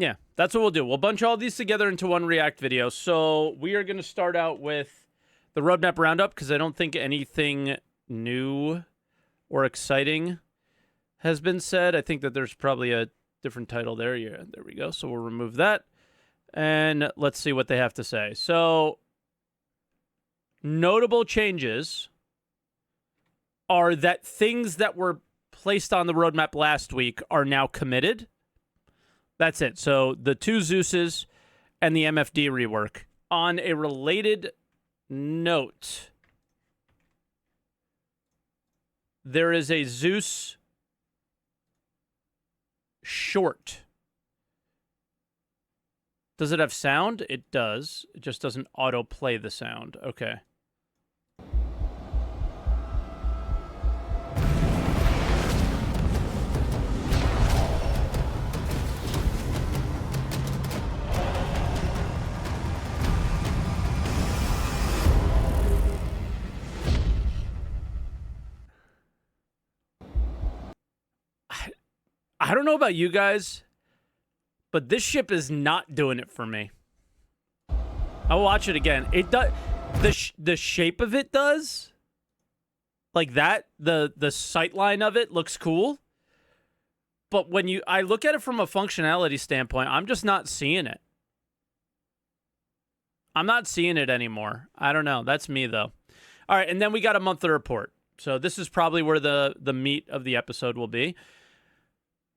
Yeah, that's what we'll do. We'll bunch all these together into one React video. So we are going to start out with the roadmap roundup because I don't think anything new or exciting has been said. I think that there's probably a different title there. Yeah, there we go. So we'll remove that. And let's see what they have to say. So notable changes are that things that were placed on the roadmap last week are now committed. That's it. So the two Zuses and the MFD rework. On a related note, there is a Zeus short. Does it have sound? It does. It just doesn't auto-play the sound. Okay. I don't know about you guys, but this ship is not doing it for me. I'll watch it again. It does. The shape of it does. Like that. The sight line of it looks cool. But when I look at it from a functionality standpoint, I'm just not seeing it. I'm not seeing it anymore. I don't know. That's me, though. All right, and then we got a monthly report. So this is probably where the meat of the episode will be.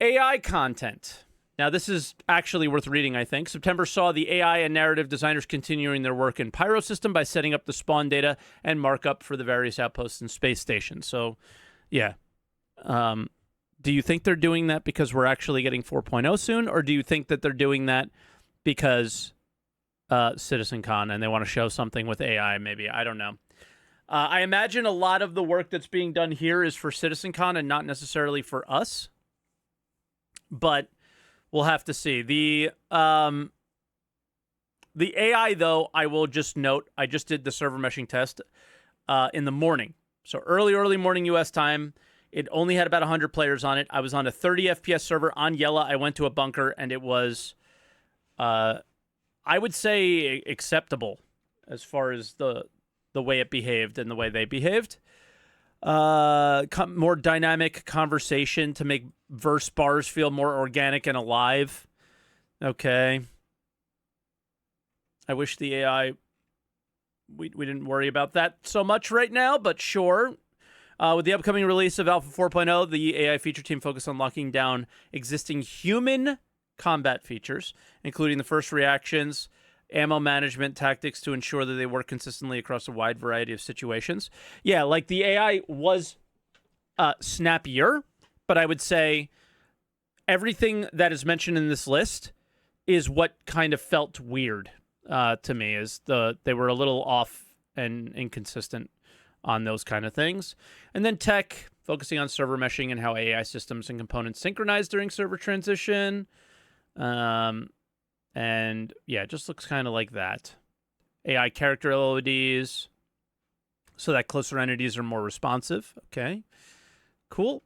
AI content. Now, this is actually worth reading, I think. September saw the AI and narrative designers continuing their work in Pyro system by setting up the spawn data and markup for the various outposts and space stations. So, yeah. Do you think they're doing that because we're actually getting 4.0 soon? Or do you think that they're doing that because CitizenCon and they want to show something with AI, maybe? I don't know. I imagine a lot of the work that's being done here is for CitizenCon and not necessarily for us. But we'll have to see. The AI, though, I will just note, I just did the server meshing test in the morning. So early morning U.S. time. It only had about 100 players on it. I was on a 30 FPS server on Yella. I went to a bunker, and it was, I would say, acceptable as far as the way it behaved and the way they behaved. More dynamic conversation to make verse bars feel more organic and alive. Okay. I wish the AI, we didn't worry about that so much right now, but sure. With the upcoming release of Alpha 4.0, the AI feature team focused on locking down existing human combat features, including the first reactions, ammo management tactics to ensure that they work consistently across a wide variety of situations. Yeah, like the AI was snappier, but I would say everything that is mentioned in this list is what kind of felt weird to me, is they were a little off and inconsistent on those kind of things. And then tech, focusing on server meshing and how AI systems and components synchronize during server transition. And yeah, it just looks kind of like that. AI character LODs, so that closer entities are more responsive. Okay, cool.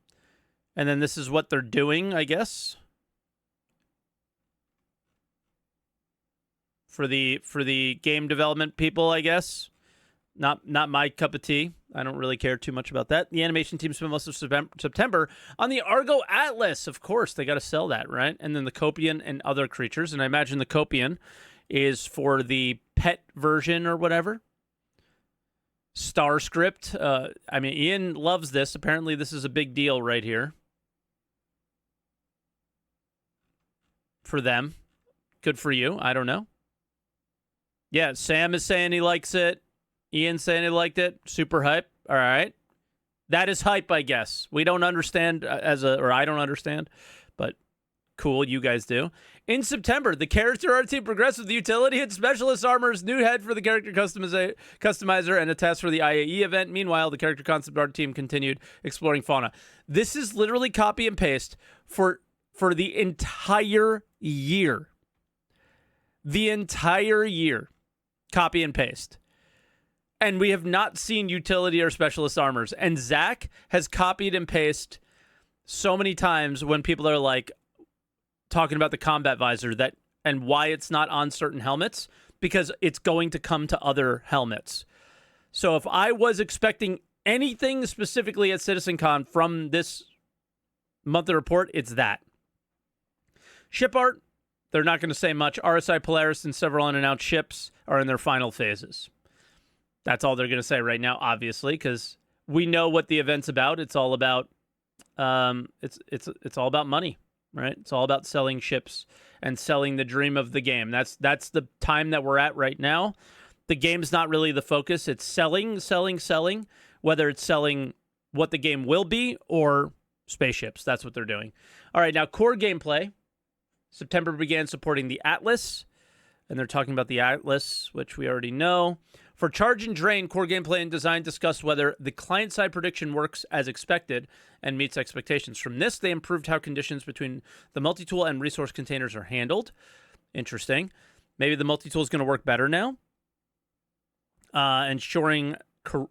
And then this is what they're doing, I guess, for the game development people, I guess. Not my cup of tea. I don't really care too much about that. The animation team spent most of September on the Argo Atlas. Of course, they got to sell that, right? And then the Copian and other creatures. And I imagine the Copian is for the pet version or whatever. Starscript. I mean, Ian loves this. Apparently, this is a big deal right here for them. Good for you. I don't know. Yeah, Sam is saying he likes it. Ian saying he liked it. Super hype. All right. That is hype, I guess. We don't understand or I don't understand, but cool, you guys do. In September, the character art team progressed with the utility and specialist armor's new head for the character customizer and a test for the IAE event. Meanwhile, the character concept art team continued exploring fauna. This is literally copy and paste for the entire year. The entire year. Copy and paste. And we have not seen utility or specialist armors. And Zach has copied and pasted so many times when people are like, talking about the combat visor and why it's not on certain helmets, because it's going to come to other helmets. So if I was expecting anything specifically at CitizenCon from this monthly report, it's that. Ship art, they're not going to say much. RSI Polaris and several unannounced ships are in their final phases. That's all they're going to say right now, obviously, because we know what the event's about. It's all about it's all about money, right? It's all about selling ships and selling the dream of the game. That's the time that we're at right now. The game's not really the focus. It's selling, whether it's selling what the game will be or spaceships. That's what they're doing. All right, now core gameplay. September began supporting the Atlas, and they're talking about the Atlas, which we already know. For Charge and Drain, core gameplay and design discussed whether the client-side prediction works as expected and meets expectations. From this, they improved how conditions between the multi-tool and resource containers are handled. Interesting. Maybe the multi-tool is going to work better now. Ensuring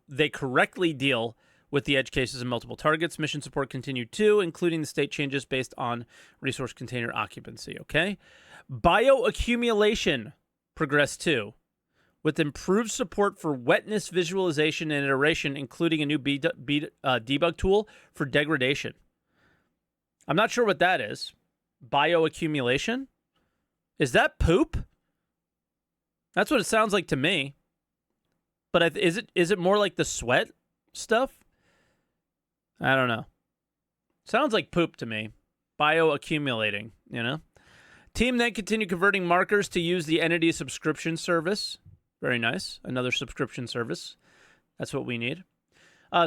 they correctly deal with the edge cases and multiple targets. Mission support continued too, including the state changes based on resource container occupancy. Okay. Bioaccumulation progressed too, with improved support for wetness visualization and iteration, including a new debug tool for degradation. I'm not sure what that is. Bioaccumulation? Is that poop? That's what it sounds like to me. But is it more like the sweat stuff? I don't know. Sounds like poop to me. Bioaccumulating, you know? Team then continued converting markers to use the Entity subscription service. Very nice. Another subscription service. That's what we need.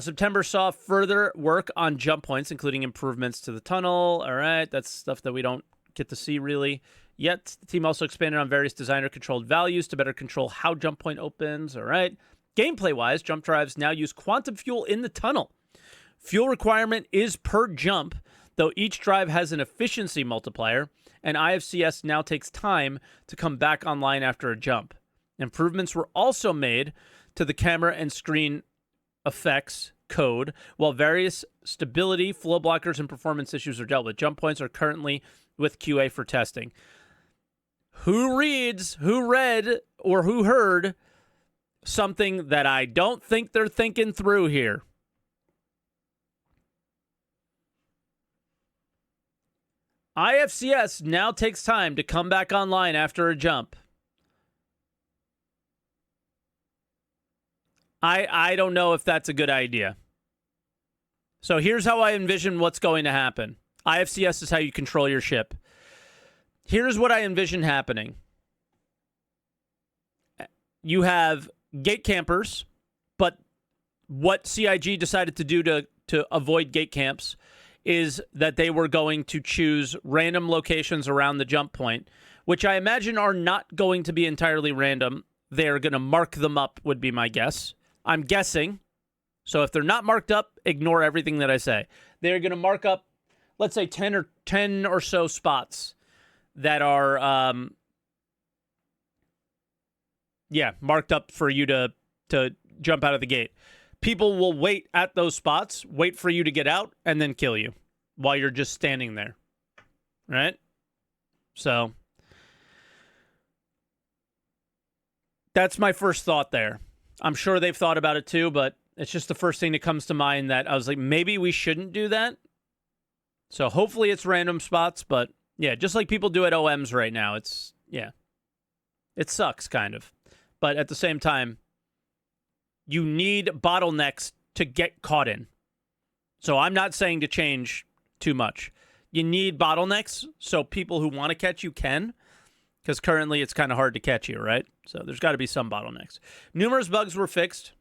September saw further work on jump points, including improvements to the tunnel. All right, that's stuff that we don't get to see really yet. The team also expanded on various designer-controlled values to better control how jump point opens. All right. Gameplay-wise, jump drives now use quantum fuel in the tunnel. Fuel requirement is per jump, though each drive has an efficiency multiplier, and IFCS now takes time to come back online after a jump. Improvements were also made to the camera and screen effects code, while various stability, flow blockers, and performance issues are dealt with. Jump points are currently with QA for testing. Who read, or who heard something that I don't think they're thinking through here? IFCS now takes time to come back online after a jump. I don't know if that's a good idea. So here's how I envision what's going to happen. IFCS is how you control your ship. Here's what I envision happening. You have gate campers, but what CIG decided to do to avoid gate camps is that they were going to choose random locations around the jump point, which I imagine are not going to be entirely random. They're going to mark them up, would be my guess. I'm guessing. So if they're not marked up, ignore everything that I say. They're going to mark up, let's say 10 or so spots that are marked up for you to jump out of the gate. People will wait at those spots, wait for you to get out, and then kill you while you're just standing there. Right? So that's my first thought there. I'm sure they've thought about it too, but it's just the first thing that comes to mind that I was like, maybe we shouldn't do that. So hopefully it's random spots, but yeah, just like people do at OMs right now. It sucks kind of. But at the same time, you need bottlenecks to get caught in. So I'm not saying to change too much. You need bottlenecks so people who want to catch you can, because currently it's kind of hard to catch you, right? So there's got to be some bottlenecks. Numerous bugs were fixed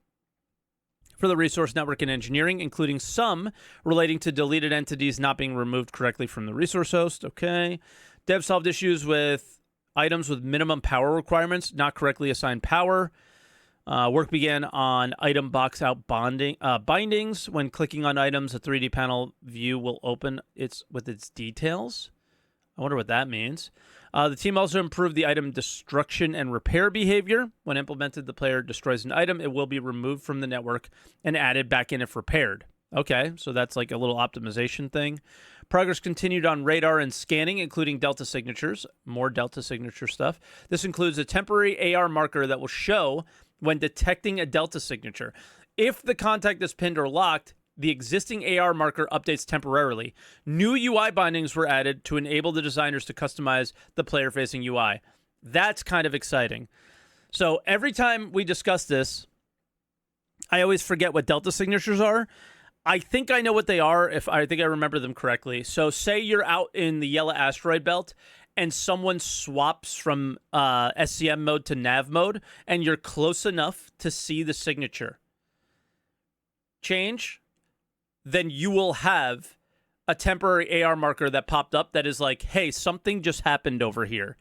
for the resource network and engineering, including some relating to deleted entities not being removed correctly from the resource host. Okay. Dev solved issues with items with minimum power requirements, not correctly assigned power. Work began on item box out bindings. When clicking on items, a 3D panel view will open with its details. I wonder what that means. The team also improved the item destruction and repair behavior. When implemented, the player destroys an item, it will be removed from the network and added back in if repaired. Okay, so that's like a little optimization thing. Progress continued on radar and scanning, including Delta signatures. More Delta signature stuff. This includes a temporary AR marker that will show when detecting a Delta signature. If the contact is pinned or locked, the existing AR marker updates temporarily. New UI bindings were added to enable the designers to customize the player-facing UI. That's kind of exciting. So every time we discuss this, I always forget what Delta signatures are. I think I know what they are if I think I remember them correctly. So say you're out in the yellow asteroid belt and someone swaps from SCM mode to nav mode and you're close enough to see the signature change, then you will have a temporary AR marker that popped up that is like, hey, something just happened over here.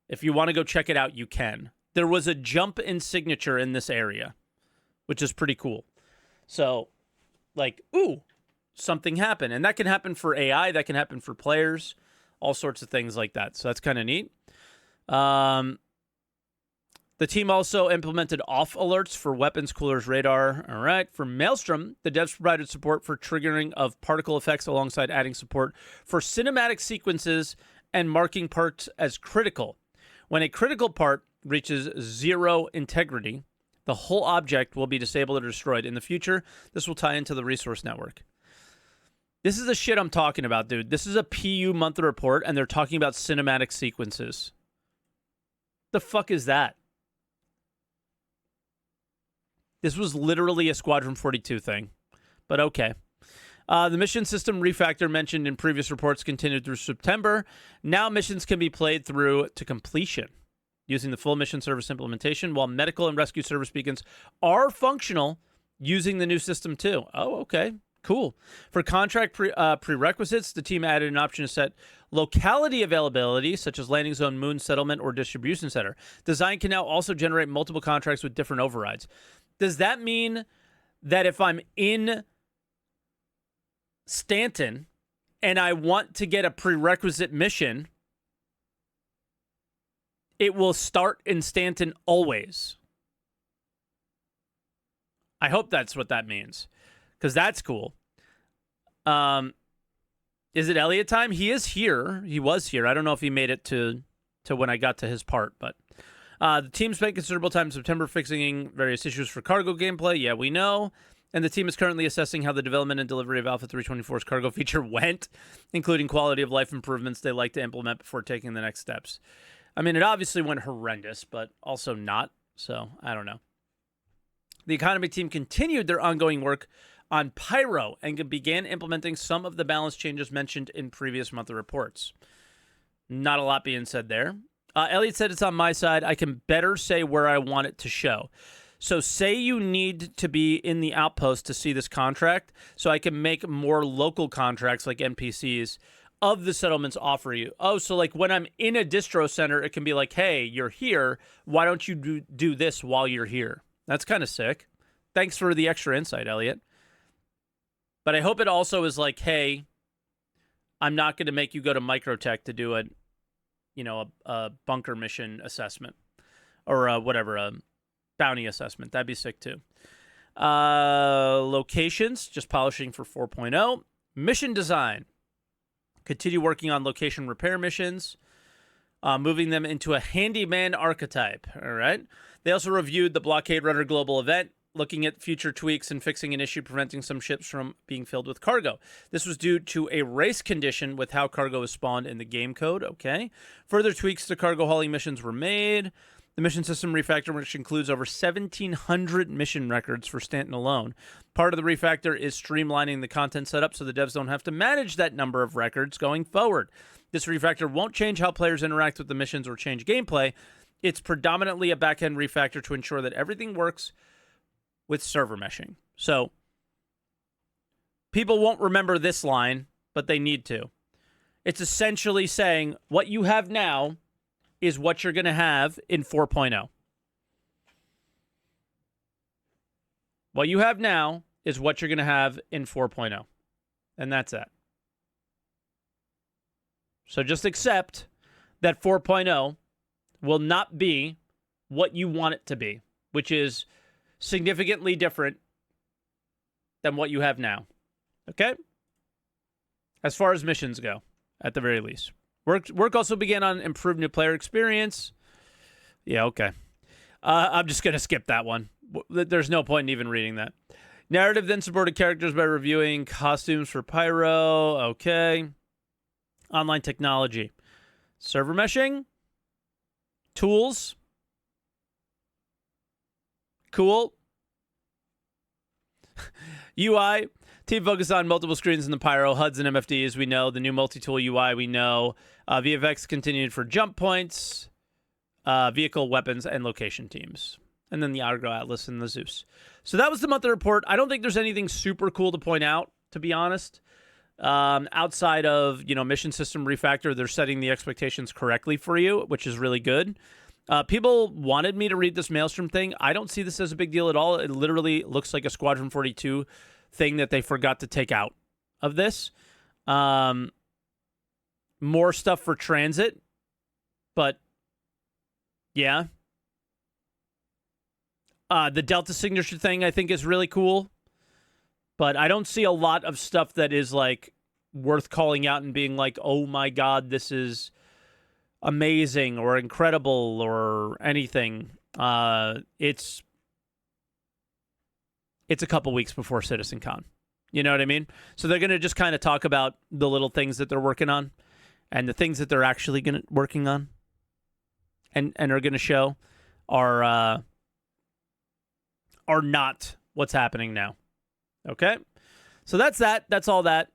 If you want to go check it out, you can. There was a jump in signature in this area, which is pretty cool. So, like, ooh, something happened. And that can happen for AI. That can happen for players. All sorts of things like that. So that's kind of neat. The team also implemented off alerts for weapons, coolers, radar. All right. For Maelstrom, the devs provided support for triggering of particle effects alongside adding support for cinematic sequences and marking parts as critical. When a critical part reaches 0 integrity, the whole object will be disabled or destroyed. In the future, this will tie into the resource network. This is the shit I'm talking about, dude. This is a PU monthly report, and they're talking about cinematic sequences. The fuck is that? This was literally a Squadron 42 thing, but okay. The mission system refactor mentioned in previous reports continued through September. Now missions can be played through to completion using the full mission service implementation, while medical and rescue service beacons are functional using the new system too. Oh, okay. Cool. For contract prerequisites, the team added an option to set locality availability, such as landing zone, moon settlement, or distribution center. Design can now also generate multiple contracts with different overrides. Does that mean that if I'm in Stanton and I want to get a prerequisite mission, it will start in Stanton always? I hope that's what that means, because that's cool. Is it Elliot time? He is here. He was here. I don't know if he made it to when I got to his part, but the team spent considerable time in September fixing various issues for cargo gameplay. Yeah, we know. And the team is currently assessing how the development and delivery of Alpha 324's cargo feature went, including quality of life improvements they like to implement before taking the next steps. I mean, it obviously went horrendous, but also not. So, I don't know. The economy team continued their ongoing work on Pyro and began implementing some of the balance changes mentioned in previous monthly reports. Not a lot being said there. Elliot said it's on my side. I can better say where I want it to show. So say you need to be in the outpost to see this contract, so I can make more local contracts like NPCs of the settlements offer you. Oh, so like when I'm in a distro center, it can be like, hey, you're here. Why don't you do this while you're here? That's kind of sick. Thanks for the extra insight, Elliot. But I hope it also is like, hey, I'm not going to make you go to Microtech to do a bunker mission assessment or whatever, a bounty assessment. That'd be sick too. Locations, just polishing for 4.0. Mission design. Continue working on location repair missions, moving them into a handyman archetype. All right. They also reviewed the Blockade Runner global event, looking at future tweaks and fixing an issue preventing some ships from being filled with cargo. This was due to a race condition with how cargo is spawned in the game code. Okay. Further tweaks to cargo hauling missions were made. The mission system refactor, which includes over 1,700 mission records for Stanton alone. Part of the refactor is streamlining the content setup so the devs don't have to manage that number of records going forward. This refactor won't change how players interact with the missions or change gameplay. It's predominantly a back-end refactor to ensure that everything works with server meshing. So people won't remember this line, but they need to. It's essentially saying what you have now is what you're going to have in 4.0. What you have now is what you're going to have in 4.0. And that's that. So just accept that 4.0 will not be what you want it to be, which is significantly different than what you have now. Okay? as far as missions go, at the very least. Work also began on improved new player experience. Yeah, okay. I'm just going to skip that one. There's no point in even reading that. Narrative then supported characters by reviewing costumes for Pyro. Okay. Online technology. Server meshing. Tools. Cool. UI. Team focus on multiple screens in the Pyro, HUDs, and MFDs. We know the new multi-tool UI. We know VFX continued for jump points, vehicle, weapons, and location teams. And then the Argo Atlas and the Zues. So that was the monthly report. I don't think there's anything super cool to point out, to be honest. Outside of, mission system refactor, they're setting the expectations correctly for you, which is really good. People wanted me to read this Maelstrom thing. I don't see this as a big deal at all. It literally looks like a Squadron 42 thing that they forgot to take out of this. More stuff for transit, but yeah. The Delta signature thing I think is really cool, but I don't see a lot of stuff that is like worth calling out and being like, oh my God, this is amazing or incredible or anything. It's a couple weeks before CitizenCon. You know what I mean? So they're going to just kind of talk about the little things that they're working on and the things that they're actually working on and are going to show are not what's happening now. Okay? So that's that. That's all that.